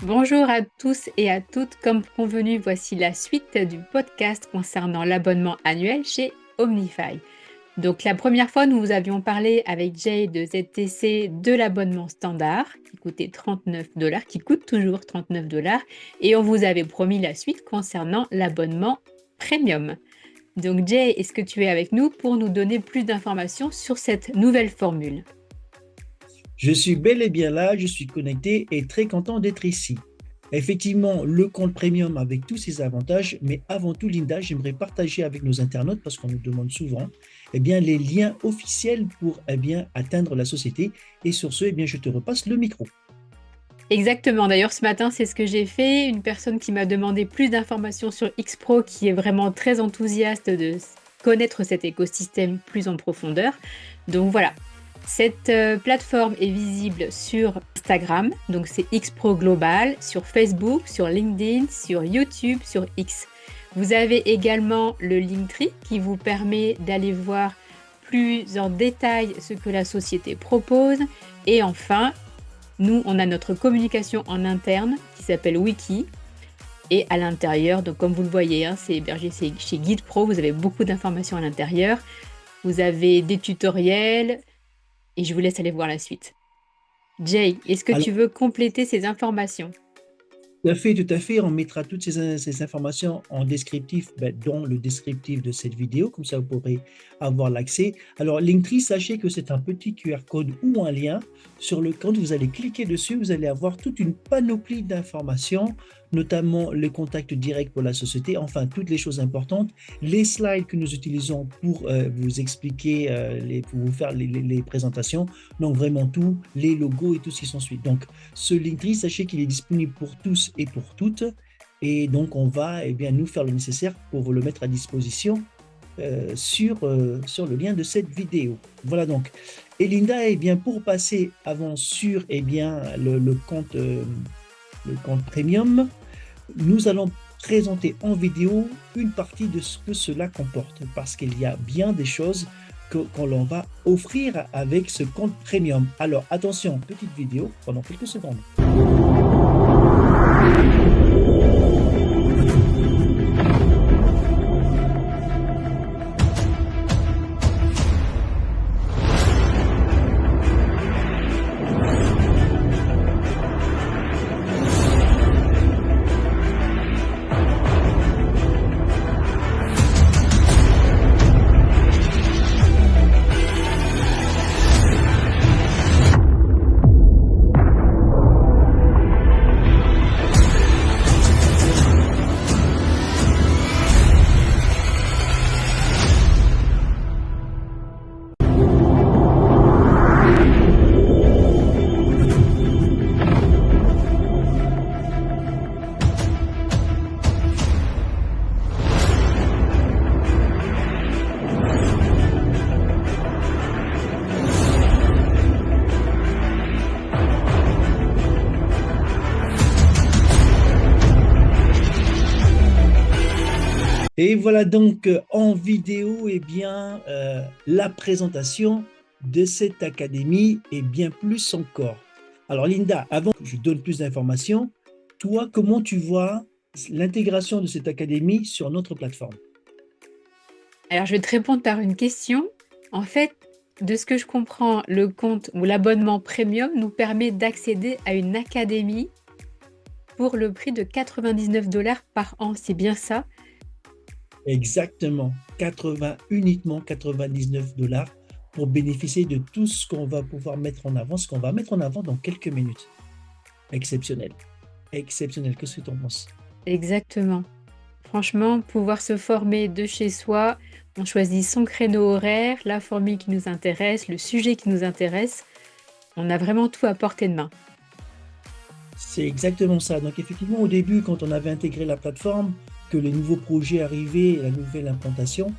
Bonjour à tous et à toutes, comme convenu, voici la suite du podcast concernant l'abonnement annuel chez Omnify. Donc la première fois, nous vous avions parlé avec Jay de ZTC de l'abonnement standard qui coûtait 39 $, qui coûte toujours 39 $, et on vous avait promis la suite concernant l'abonnement premium. Donc Jay, est-ce que tu es avec nous pour nous donner plus d'informations sur cette nouvelle formule? Je suis bel et bien là, je suis connecté et très content d'être ici. Effectivement, le compte premium avec tous ses avantages, mais avant tout, Linda, j'aimerais partager avec nos internautes, parce qu'on nous demande souvent, les liens officiels pour atteindre la société. Et sur ce, je te repasse le micro. Exactement, d'ailleurs ce matin c'est ce que j'ai fait, une personne qui m'a demandé plus d'informations sur Xpro qui est vraiment très enthousiaste de connaître cet écosystème plus en profondeur. Donc voilà, cette plateforme est visible sur Instagram, donc c'est Xpro Global, sur Facebook, sur LinkedIn, sur YouTube, sur X. Vous avez également le Linktree qui vous permet d'aller voir plus en détail ce que la société propose. Et enfin, nous, on a notre communication en interne qui s'appelle Wiki. Et à l'intérieur, donc comme vous le voyez, c'est hébergé chez GuidePro, vous avez beaucoup d'informations à l'intérieur. Vous avez des tutoriels et je vous laisse aller voir la suite. Jay, est-ce que tu Alors, veux compléter ces informations? tout à fait. On mettra toutes ces informations en descriptif, dans le descriptif de cette vidéo, comme ça vous pourrez avoir l'accès. Alors, Linktree, sachez que c'est un petit QR code ou un lien sur le quand vous allez cliquer dessus, vous allez avoir toute une panoplie d'informations, notamment les contacts directs pour la société, enfin toutes les choses importantes, les slides que nous utilisons pour vous expliquer, pour vous faire les présentations, donc vraiment tout, les logos et tout ce qui s'ensuit. Donc, ce Linktree, sachez qu'il est disponible pour tous et pour toutes, et donc on va nous faire le nécessaire pour vous le mettre à disposition sur le lien de cette vidéo. Voilà donc. Et Linda, pour passer avant sur le compte premium, nous allons présenter en vidéo une partie de ce que cela comporte, parce qu'il y a bien des choses qu'on l'on va offrir avec ce compte premium. Alors attention, petite vidéo pendant quelques secondes. Et voilà donc en vidéo la présentation de cette académie et bien plus encore. Alors Linda, avant que je donne plus d'informations, toi, comment tu vois l'intégration de cette académie sur notre plateforme? Alors je vais te répondre par une question. En fait, de ce que je comprends, le compte ou l'abonnement premium nous permet d'accéder à une académie pour le prix de 99 $ par an. C'est bien ça? Exactement, uniquement 99 $ pour bénéficier de tout ce qu'on va pouvoir mettre en avant, ce qu'on va mettre en avant dans quelques minutes. Exceptionnel, exceptionnel, qu'est-ce que tu en penses? Exactement. Franchement, pouvoir se former de chez soi, on choisit son créneau horaire, la formule qui nous intéresse, le sujet qui nous intéresse. On a vraiment tout à portée de main. C'est exactement ça. Donc effectivement, au début, quand on avait intégré la plateforme, que les nouveaux projets arrivaient, la nouvelle implantation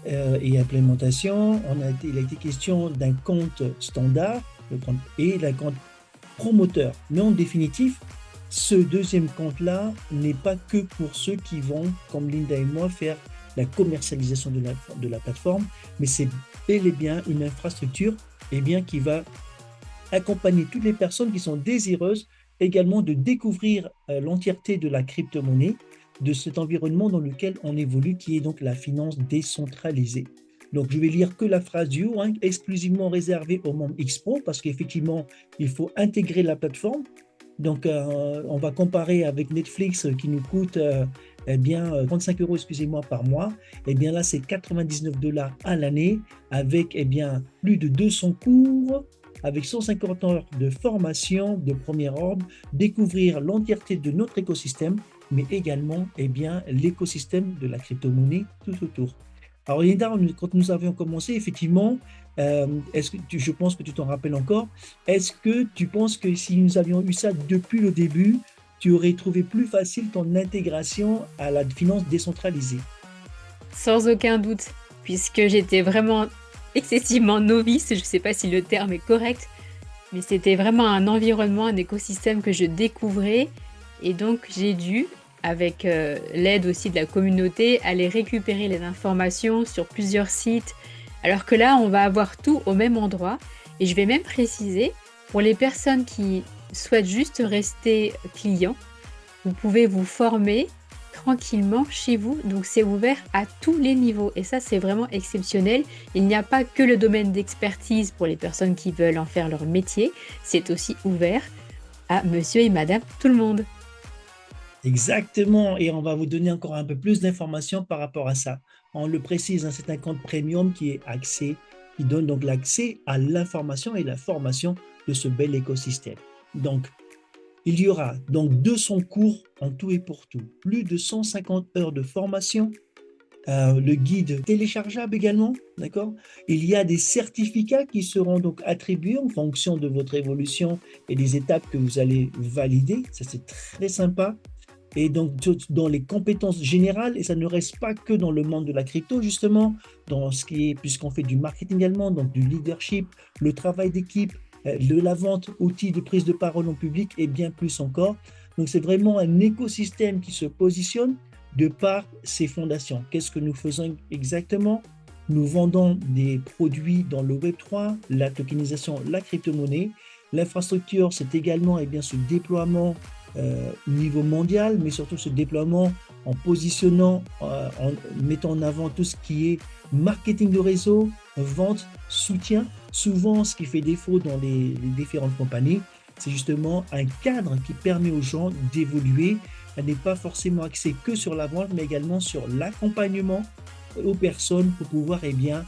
et implémentation, il a été question d'un compte standard et d'un compte promoteur. Mais en définitive, ce deuxième compte-là n'est pas que pour ceux qui vont, comme Linda et moi, faire la commercialisation de la plateforme, mais c'est bel et bien une infrastructure qui va accompagner toutes les personnes qui sont désireuses également de découvrir l'entièreté de la crypto-monnaie, de cet environnement dans lequel on évolue, qui est donc la finance décentralisée. Donc, je vais lire que la phrase du haut, hein, exclusivement réservée aux membres Xpro, parce qu'effectivement, il faut intégrer la plateforme. Donc, on va comparer avec Netflix qui nous coûte eh bien, 35 euros, excusez-moi, par mois. Eh bien, là, c'est 99 dollars à l'année avec eh bien, plus de 200 cours, avec 150 heures de formation de premier ordre, découvrir l'entièreté de notre écosystème, mais également eh bien, l'écosystème de la crypto-monnaie tout autour. Alors, Linda, quand nous avions commencé, effectivement, je pense que tu t'en rappelles encore, est-ce que tu penses que si nous avions eu ça depuis le début, tu aurais trouvé plus facile ton intégration à la finance décentralisée? Sans aucun doute, puisque j'étais vraiment excessivement novice, je ne sais pas si le terme est correct, mais c'était vraiment un environnement, un écosystème que je découvrais. Et donc, j'ai dû, avec l'aide aussi de la communauté, aller récupérer les informations sur plusieurs sites. Alors que là, on va avoir tout au même endroit. Et je vais même préciser, pour les personnes qui souhaitent juste rester clients, vous pouvez vous former tranquillement chez vous. Donc, c'est ouvert à tous les niveaux. Et ça, c'est vraiment exceptionnel. Il n'y a pas que le domaine d'expertise pour les personnes qui veulent en faire leur métier. C'est aussi ouvert à monsieur et madame tout le monde. Exactement, et on va vous donner encore un peu plus d'informations par rapport à ça. On le précise, hein, c'est un compte premium qui donne donc l'accès à l'information et la formation de ce bel écosystème. Donc, il y aura donc 200 cours en tout et pour tout, plus de 150 heures de formation, le guide téléchargeable également, d'accord? Il y a des certificats qui seront donc attribués en fonction de votre évolution et des étapes que vous allez valider. Ça, c'est très sympa. Et donc, dans les compétences générales, et ça ne reste pas que dans le monde de la crypto, justement, dans ce qui est, puisqu'on fait du marketing également, donc du leadership, le travail d'équipe, de la vente, outils de prise de parole en public et bien plus encore. Donc, c'est vraiment un écosystème qui se positionne de par ses fondations. Qu'est-ce que nous faisons exactement? Nous vendons des produits dans le Web3, la tokenisation, la crypto-monnaie. L'infrastructure, c'est également eh bien, ce déploiement au niveau mondial, mais surtout ce déploiement en positionnant, en mettant en avant tout ce qui est marketing de réseau, vente, soutien. Souvent, ce qui fait défaut dans les différentes compagnies, c'est justement un cadre qui permet aux gens d'évoluer. Elle n'est pas forcément axée que sur la vente, mais également sur l'accompagnement aux personnes pour pouvoir eh bien,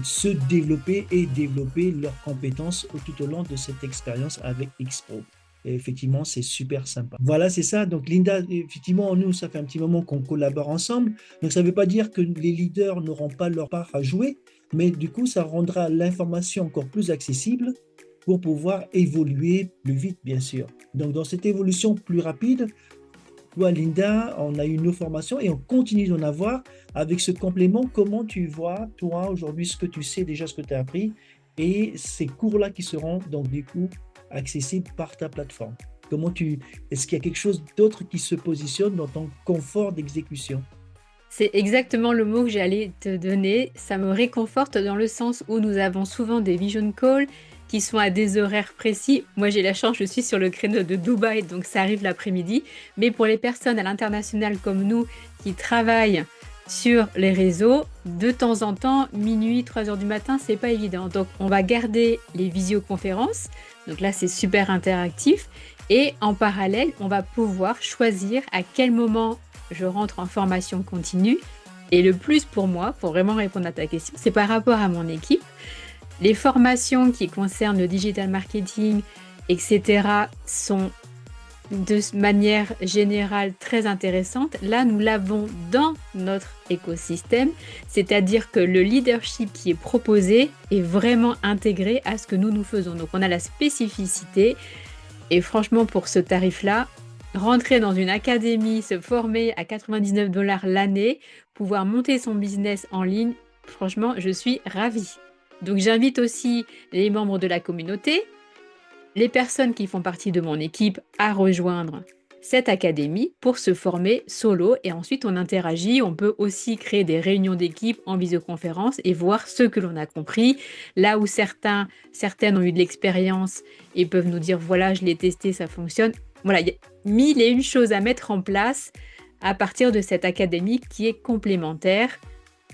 se développer et développer leurs compétences tout au long de cette expérience avec Xpro. Et effectivement, c'est super sympa. Voilà, c'est ça. Donc, Linda, effectivement, nous, ça fait un petit moment qu'on collabore ensemble. Donc, ça ne veut pas dire que les leaders n'auront pas leur part à jouer, mais du coup, ça rendra l'information encore plus accessible pour pouvoir évoluer plus vite, bien sûr. Donc, dans cette évolution plus rapide, toi, Linda, on a eu nos formations et on continue d'en avoir. Avec ce complément, comment tu vois, toi, aujourd'hui, ce que tu sais déjà, ce que tu as appris et ces cours-là qui seront donc du coup accessibles par ta plateforme. Est-ce qu'il y a quelque chose d'autre qui se positionne dans ton confort d'exécution? C'est exactement le mot que j'allais te donner. Ça me réconforte dans le sens où nous avons souvent des vision calls qui sont à des horaires précis. Moi, j'ai la chance, je suis sur le créneau de Dubaï, donc ça arrive l'après-midi. Mais pour les personnes à l'international comme nous qui travaillent sur les réseaux, de temps en temps, minuit, 3 heures du matin, c'est pas évident. Donc, on va garder les visioconférences. Donc là, c'est super interactif. Et en parallèle, on va pouvoir choisir à quel moment je rentre en formation continue. Et le plus pour moi, pour vraiment répondre à ta question, c'est par rapport à mon équipe. Les formations qui concernent le digital marketing, etc., sont de manière générale très intéressantes. Là, nous l'avons dans notre écosystème, c'est-à-dire que le leadership qui est proposé est vraiment intégré à ce que nous faisons. Donc, on a la spécificité et franchement, pour ce tarif-là, rentrer dans une académie, se former à 99 dollars l'année, pouvoir monter son business en ligne, franchement, je suis ravie. Donc j'invite aussi les membres de la communauté, les personnes qui font partie de mon équipe à rejoindre cette académie pour se former solo et ensuite on interagit. On peut aussi créer des réunions d'équipe en visioconférence et voir ce que l'on a compris. Là où certaines ont eu de l'expérience et peuvent nous dire voilà, je l'ai testé, ça fonctionne. Voilà, il y a mille et une choses à mettre en place à partir de cette académie qui est complémentaire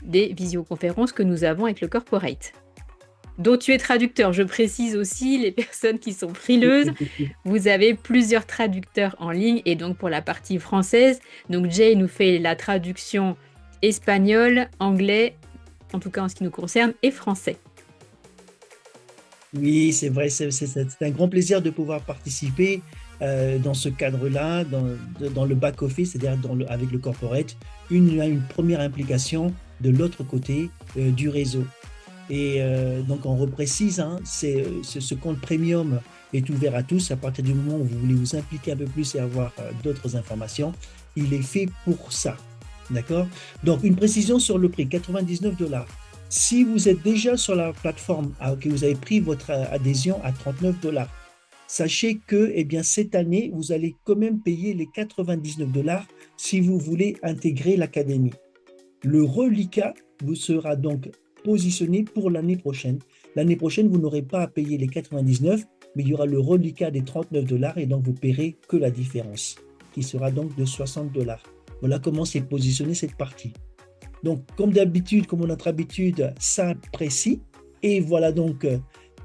des visioconférences que nous avons avec le corporate. Dont tu es traducteur. Je précise aussi, les personnes qui sont frileuses, vous avez plusieurs traducteurs en ligne et donc pour la partie française, donc Jay nous fait la traduction espagnol, anglais, en tout cas en ce qui nous concerne, et français. Oui, c'est vrai, c'est un grand plaisir de pouvoir participer dans ce cadre-là, dans le back-office, c'est-à-dire avec le corporate, une première implication de l'autre côté du réseau. Et donc on reprécise, hein, ce compte premium est ouvert à tous à partir du moment où vous voulez vous impliquer un peu plus et avoir d'autres informations. Il est fait pour ça. D'accord? Donc une précision sur le prix, 99 $. Si vous êtes déjà sur la plateforme, que vous avez pris votre adhésion à 39 $, sachez que eh bien, cette année, vous allez quand même payer les 99 $ si vous voulez intégrer l'académie. Le reliquat vous sera donc positionné pour l'année prochaine. L'année prochaine, vous n'aurez pas à payer les 99, mais il y aura le reliquat des 39 $ et donc vous paierez que la différence, qui sera donc de 60 $. Voilà comment c'est positionné cette partie. Donc, comme d'habitude, comme notre habitude, simple, précis. Et voilà donc,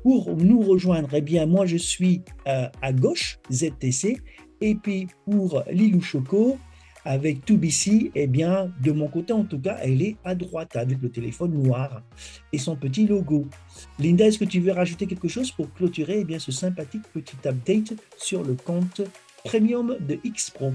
pour nous rejoindre, eh bien, moi, je suis à gauche, ZTC. Et puis, pour Lilou Choco, avec 2BC, eh bien, de mon côté, en tout cas, elle est à droite, avec le téléphone noir et son petit logo. Linda, est-ce que tu veux rajouter quelque chose pour clôturer eh bien, ce sympathique petit update sur le compte premium de X-Pro?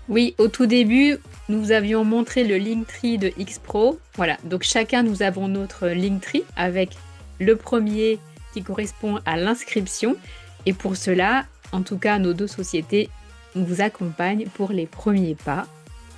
Oui, au tout début, nous avions montré le Linktree de X-Pro. Voilà, donc chacun, nous avons notre Linktree avec le premier qui correspond à l'inscription. Et pour cela, en tout cas, nos deux sociétés vous accompagnent pour les premiers pas,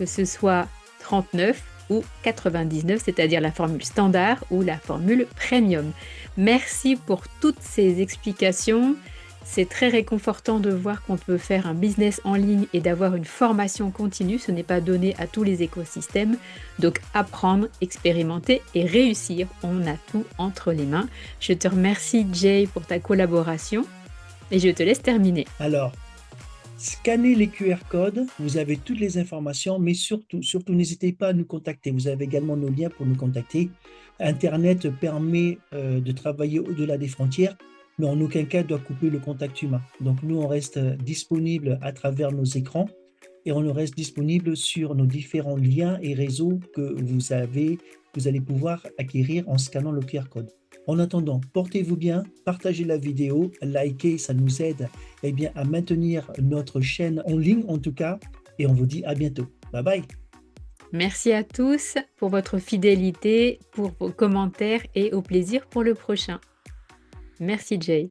que ce soit 39 ou 99, c'est-à-dire la formule standard ou la formule premium. Merci pour toutes ces explications. C'est très réconfortant de voir qu'on peut faire un business en ligne et d'avoir une formation continue. Ce n'est pas donné à tous les écosystèmes. Donc apprendre, expérimenter et réussir, on a tout entre les mains. Je te remercie Jay pour ta collaboration et je te laisse terminer. Alors, scannez les QR codes, vous avez toutes les informations, mais surtout, n'hésitez pas à nous contacter. Vous avez également nos liens pour nous contacter. Internet permet de travailler au-delà des frontières, mais en aucun cas doit couper le contact humain. Donc nous, on reste disponible à travers nos écrans et on reste disponible sur nos différents liens et réseaux que vous allez pouvoir acquérir en scannant le QR code. En attendant, portez-vous bien, partagez la vidéo, likez, ça nous aide eh bien, à maintenir notre chaîne en ligne en tout cas, et on vous dit à bientôt. Bye bye. Merci à tous pour votre fidélité, pour vos commentaires et au plaisir pour le prochain. Merci Jay.